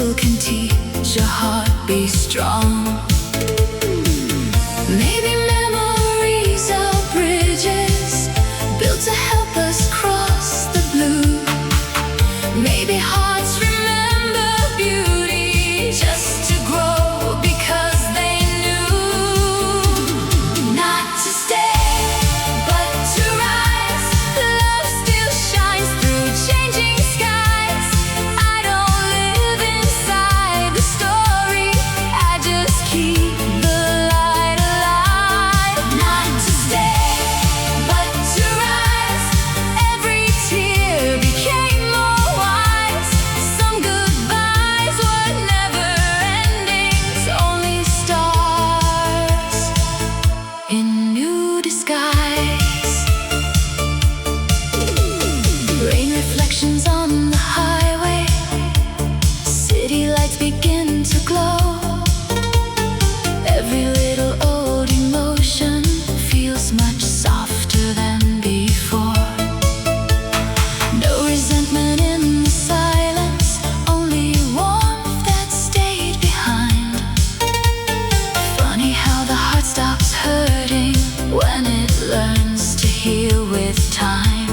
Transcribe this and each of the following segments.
still can teach your heart be strong. Maybe memories are bridges built to help us cross the blue. Maybe hearts remember beauty just to grow because they knew not to stay but to rise. Love still shines through changing skies. I don't live inside the story, I just keep the light alive. Not to stay but to rise. Every tear became more wise. Some goodbyes were never endings, only stars in new disguise. Rain reflections on the highway, city lights begin to glow. Every little old emotion feels much softer than before. No resentment in the silence, only warmth that stayed behind. Funny how the heart stops hurting when it learns to heal with time.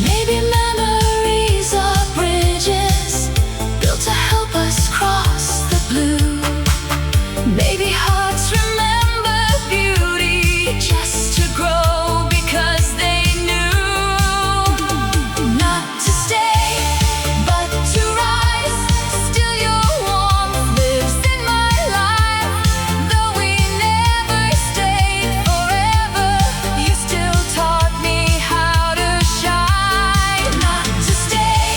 Maybe memories are bridges built to help us cross the blue. Maybe hearts remember beauty just to grow because they knew not to stay but to rise. Still your warmth lives in my life. Though we never stayed forever, you still taught me how to shine. Not to stay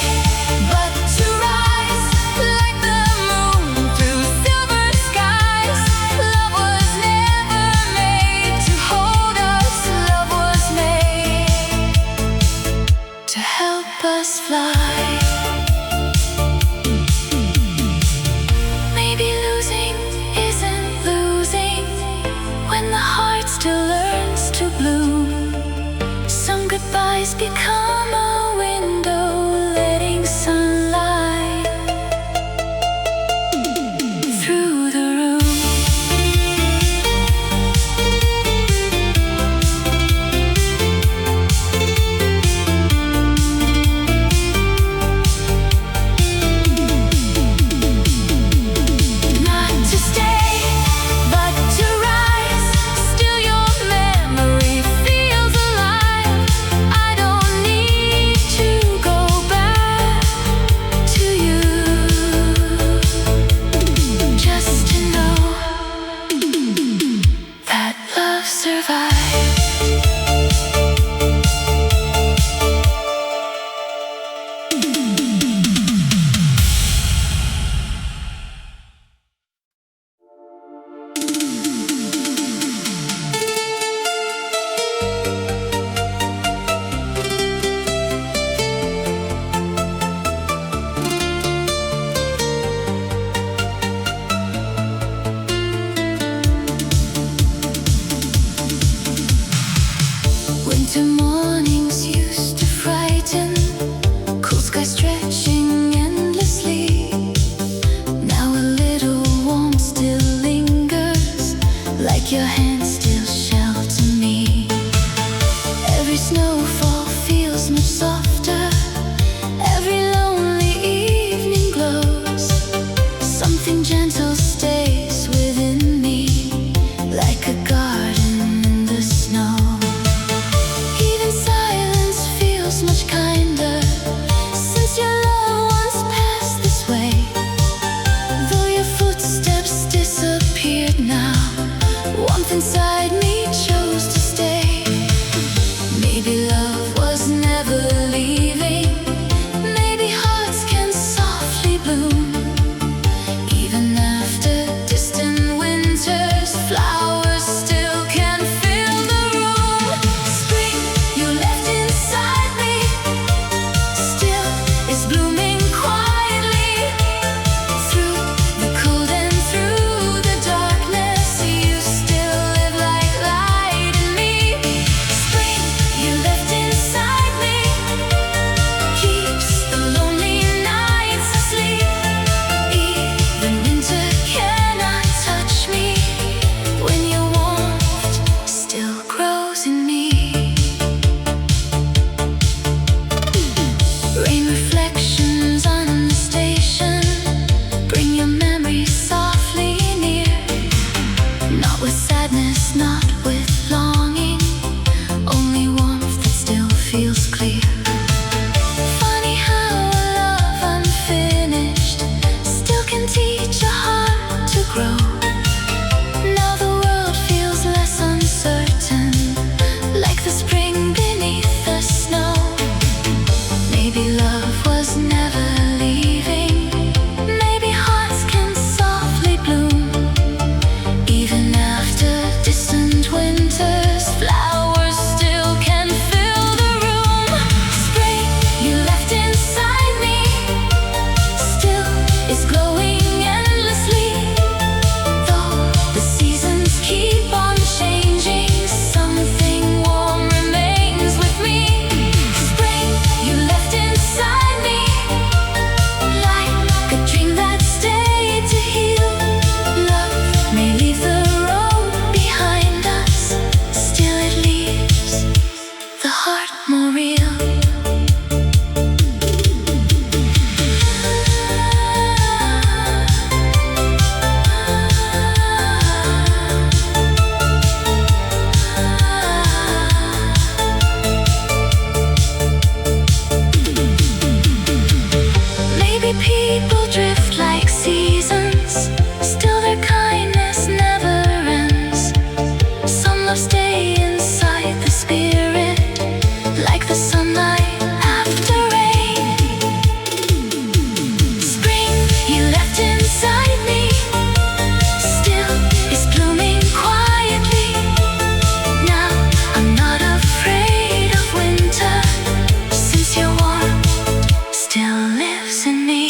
but to rise, like the moon through silver skies. Love was never made to hold us, love was made to help us fly. Maybe losing isn't losing when the heart still learns to bloom. Some goodbyes become a window, letting sunlight through the room. Not to stay but to rise. Still your memory feels alive. I don't need to go back to you, just to know that love survives. Winter mornings used to frighten, cool sky stretching endlessly. Now a little warmth still lingers, like your hands still shelter me. Every snowfall feels much softer, every lonely evening glows. Something gentle stays within me, like a garden in the snow. Even silence feels much kinder since your loved ones passed this way. Though your footsteps disappeared now, warmth inside me chose to stay. Maybe love was never leaving. Maybe hearts can softly bloom even after distant winters. Flowers still can fill the room. Spring you left inside me still is blooming quietly. Through the cold and through the darkness, you still live drift like seasons. Still their kindness never ends. Some love stay inside the spirit, like the sunlight after rain. Spring you left inside me still is blooming quietly. Now I'm not afraid of winter, since your warmth still lives in me.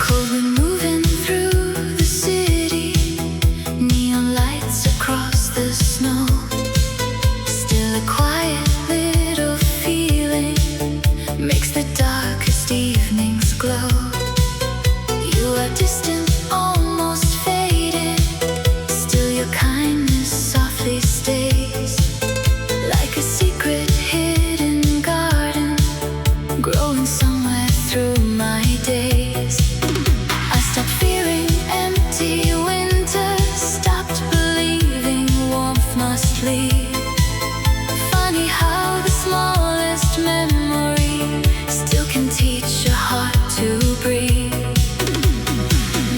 Cold wind moving through the city, neon lights across the snow. Still a quiet little feeling makes the darkest evenings glow. You are distant, almost faded, still your kindness softly stays, like a secret hidden garden growing somewhere through my days. I stopped fearing empty winters, stopped believing warmth must leave. Funny how the smallest memory still can teach a heart to breathe.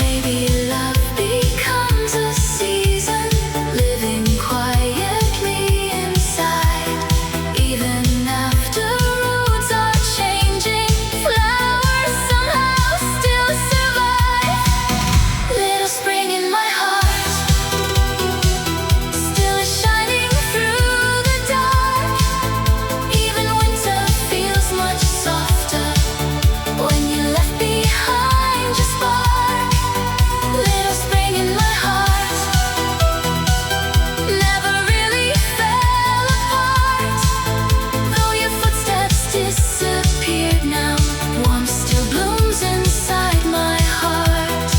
Maybe love becomes a season, living quietly inside. Even after roads are changing, flowers somehow still survive. Little spring in my heart still is shining through the dark. Even winter feels much softer when you left behind your spark. Little spring in my heart never really fell apart. Though your footsteps disappeared now, warmth still blooms inside my heart.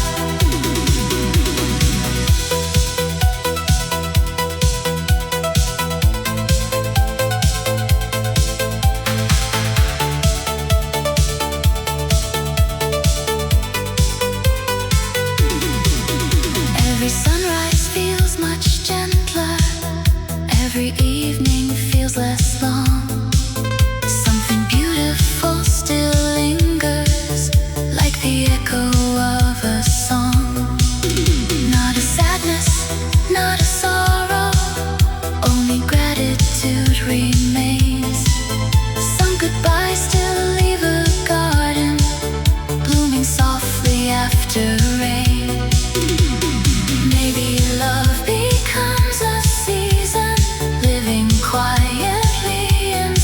Every sunrise feels much gentler, every evening feels less long. Something beautiful still lingers, like the echo of a song. Not a sadness, not a sorrow, only gratitude remains. Some goodbyes still leave a garden, blooming softly after rain. Maybe love becomes a season, living quietly in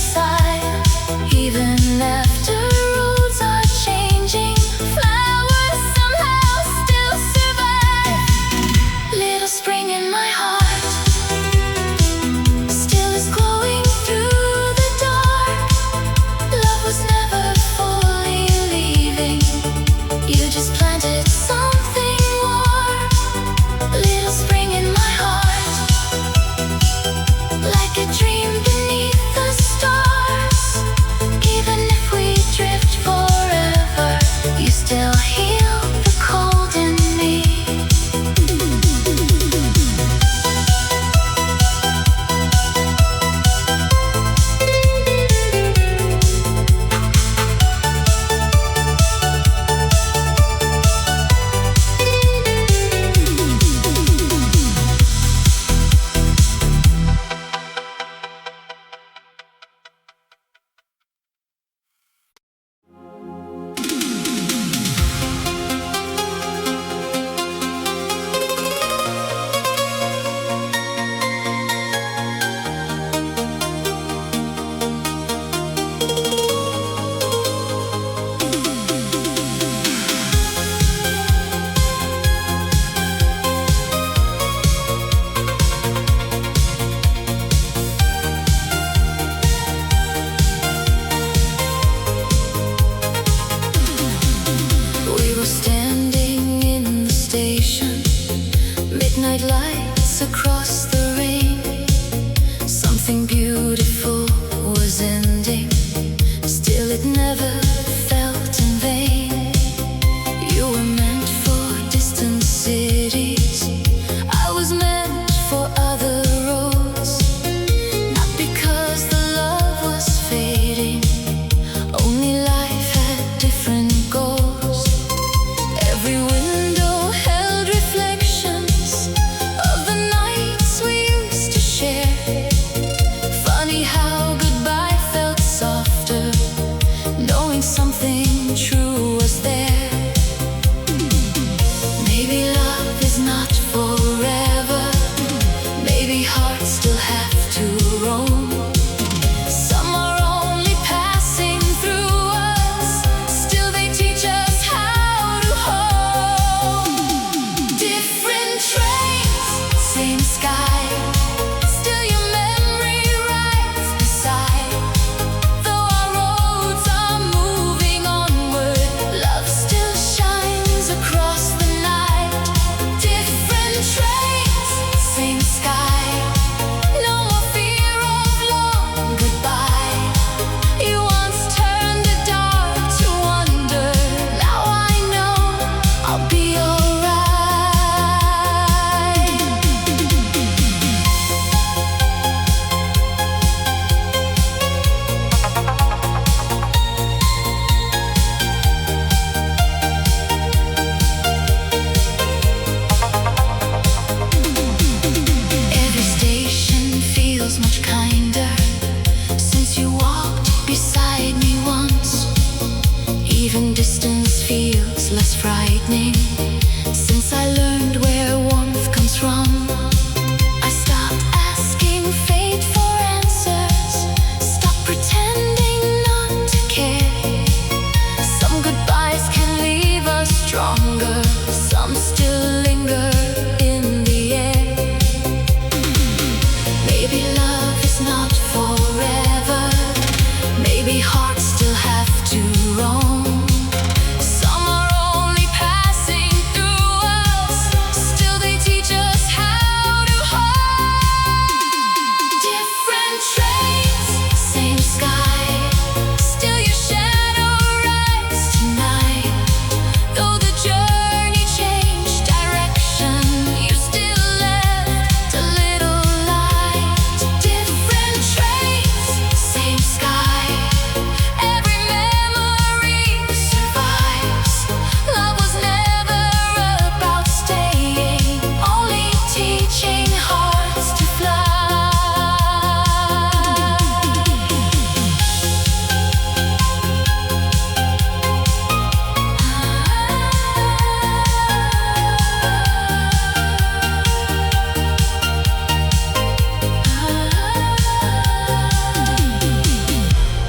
hearts still have to roam. Some are only passing through us, still they teach us how to home. Different trains, same sky, still your memory rides beside. Though our roads are moving onward, love still shines across the night. Different trains, same sky, no more fear of long goodbye. You once turned the dark to wonder, now I know I'll be alright. Every station feels much kinder since you walked beside me once. Even distance feels less frightening since I learned where warmth comes from. I stopped asking fate for answers, stopped pretending not to care. Some goodbyes can leave us stronger, some still linger in the air. Maybe love is not forever, maybe hearts still have to roam. Some are only passing through us, still they teach us how to hold. Different trains, same sky, still your shadow rides tonight. Though the journey changed direction, you still left a little light. Different trains, same sky, every memory survives. Love was never about staying, only teaching hearts to fly.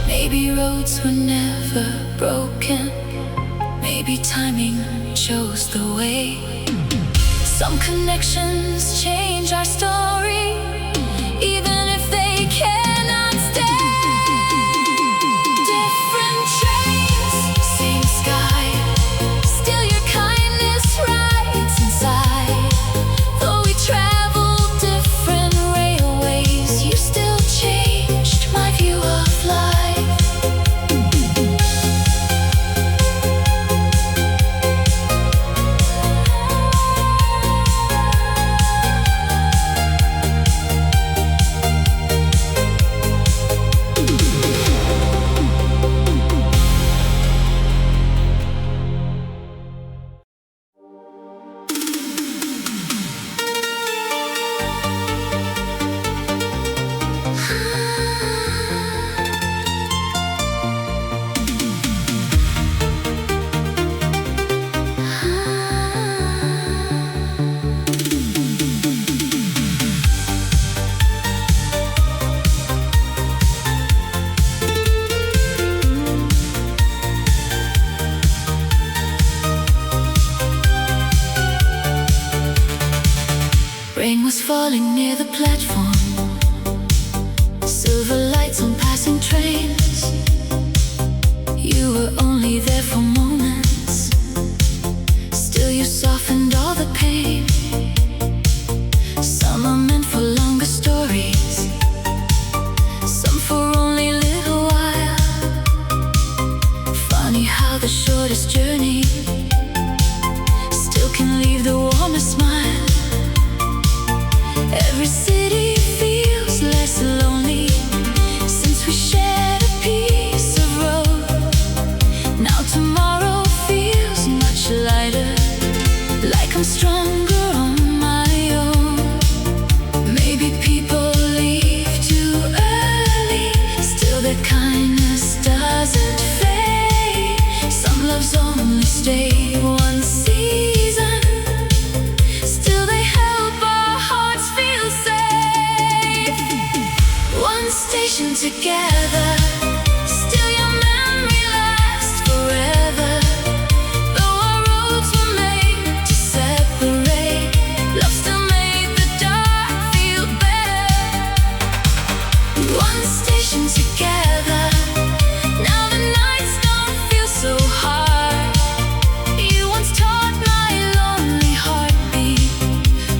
Maybe roads were never broken, maybe timing chose the way. Some connections change our story, even if they cannot stay. Different trains, same sky, still your kindness rides inside. Though we travel different railways, you still changed my view of life. Rain was falling near the platform, silver lights on passing trains. You were only there for moments, still you softened all the pain. Some are meant for longer stories, some for only a little while. Funny how the shortest journey still can leave the warmest smile. Every station together. Still your memory lasts forever. Though our roads were made to separate, love still made the dark feel better. One station together. Now the nights don't feel so hard. You once taught my lonely heartbeat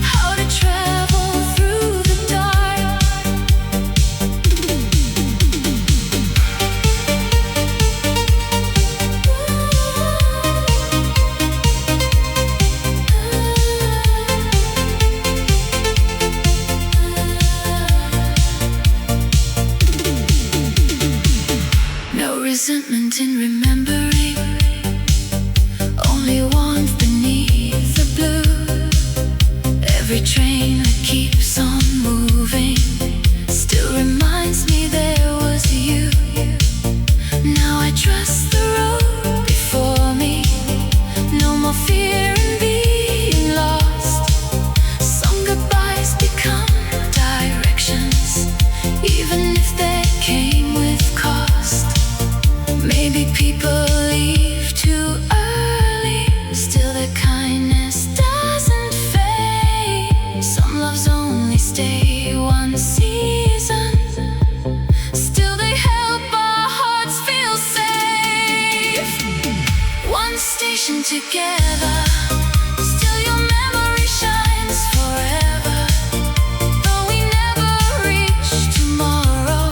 how to travel through the dark. No resentment in remembering, only warmth beneath the blue. Every train that keeps on moving still reminds me there was you. Now I trust the road before me. No more fear in being lost. Some goodbyes become directions, even if they came with cost. Maybe people leave too early, still their kindness doesn't fade. Some loves only stay one season, still they help our hearts feel safe. One station together, still your memory shines forever. Though we never reach tomorrow,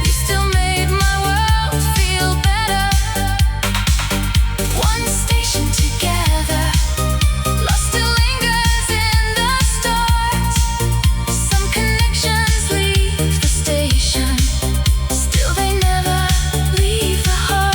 you still made my world feel better. One station together, love still lingers in the stars. Some connections leave the station, still they never leave the heart.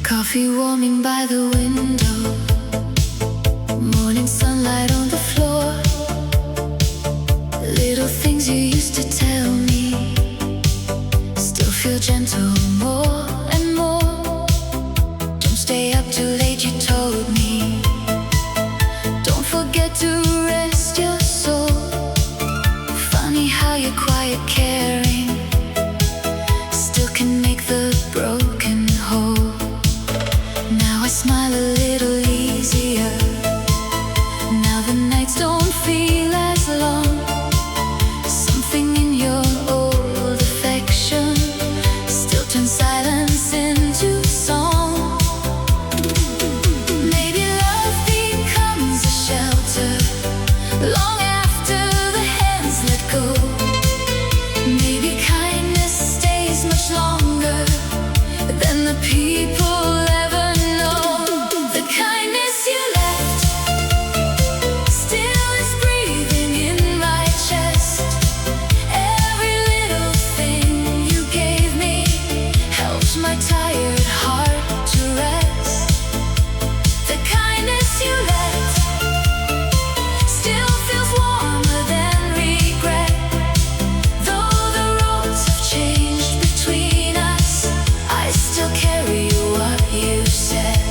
Coffee warming by the window, morning sunlight on the floor. Little things you used to tell me still feel gentle more and more. Don't stay up too late, you told me. Don't forget to rest your soul. Funny how your quiet caring still can make the broken whole. Now I smile a little easier. Now the nights don't feel as long. Something in your old affection still turns silence into song. Maybe love becomes a shelter long after the hands let go. Maybe kindness stays much longer than the people ever know. The kindness you left still is breathing in my chest. Every little thing you gave me helps my tired heart to rest. The kindness you left still feels warmer than regret. Though the roads have changed between us, I still carry what you said.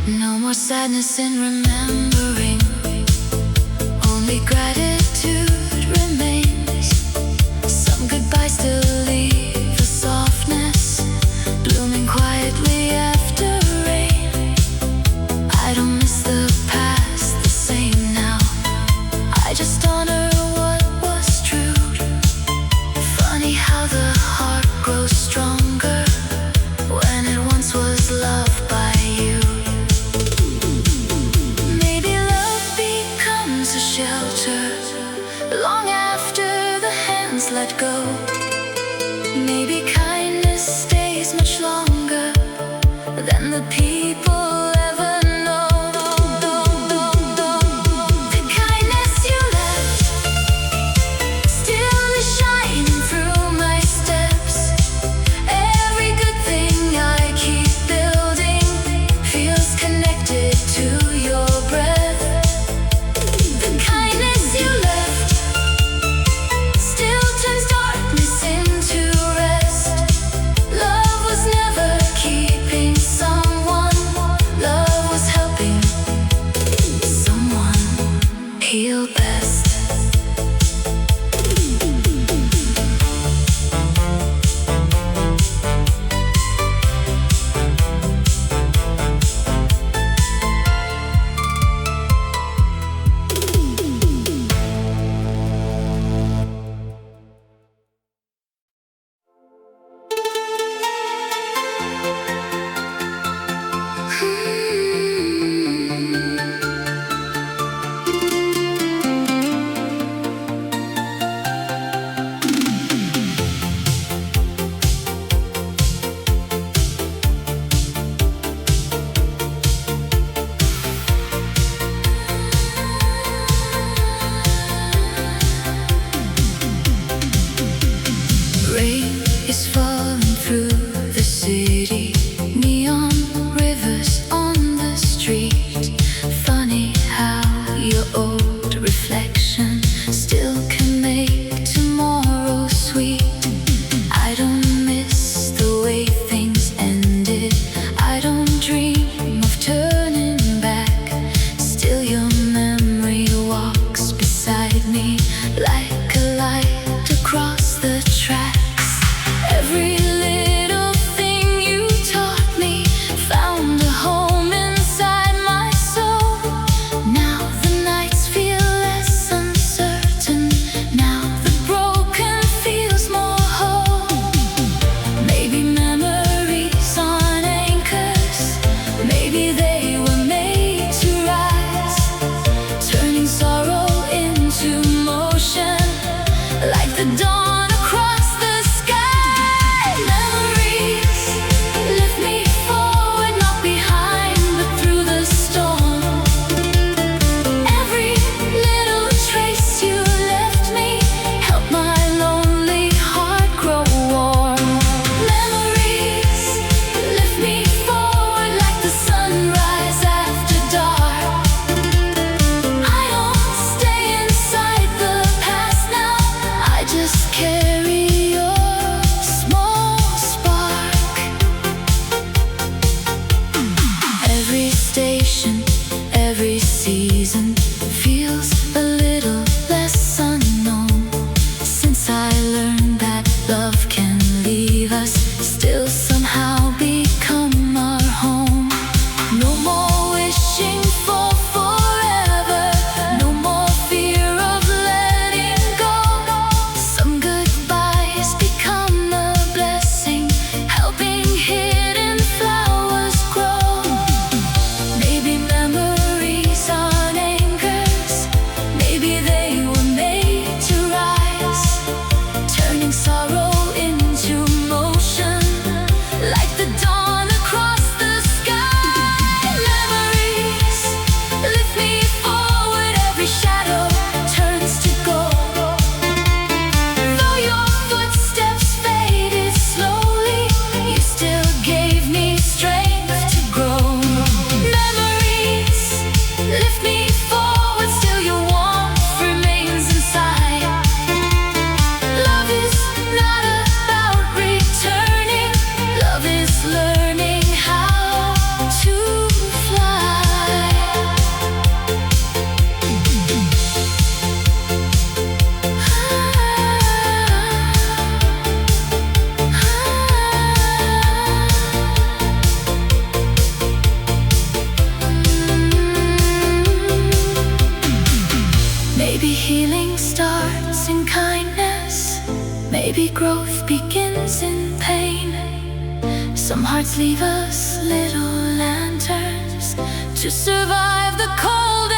No more sadness in remembering, only gratitude remains. Some goodbyes still leave a softness, blooming quietly after rain. I don't miss the past the same now. I just honor what was true. Funny how the heart grows stronger when it once was loved by you. Maybe love becomes a shelter long after the hands let go. Maybe kindness stays much longer than the people ever know. The kindness you left still is shining through my steps. Every good thing I keep building feels connected to your breath. The kindness you left still turns darkness into rest. like a light across the tracks. Every little thing you taught me found a home inside my soul. Now the nights feel less uncertain. Now the broken feels more whole. Maybe memories on anchors, maybe they were made to rise, turning sorrow into motion, like the dawn across the sky. Memories lift me forward, not behind, but through the storm. Every little trace you left me helped my lonely heart grow warm. Memories lift me forward like the sunrise after dark. I don't stay inside the past now, I just carry your small spark. Every station, every season feels a little less unknown. Since I learned that love can leave us, still somehow become our home. No more wishing for forever, no more fear of letting go. Some goodbyes become a blessing, helping hidden flowers grow. Maybe memories on anchors, maybe they were made to rise, turning sorrow into motion, like the dawn across the sky. Memories lift me forward, every shadow turns to gold. Though your footsteps faded slowly, you still gave me strength to grow. Memories lift me forward, still your warmth remains inside. Love is not about returning, love is learning how to fly. Maybe healing starts in kindness, maybe growth begins in pain. Some hearts leave us little lanterns to survive the cold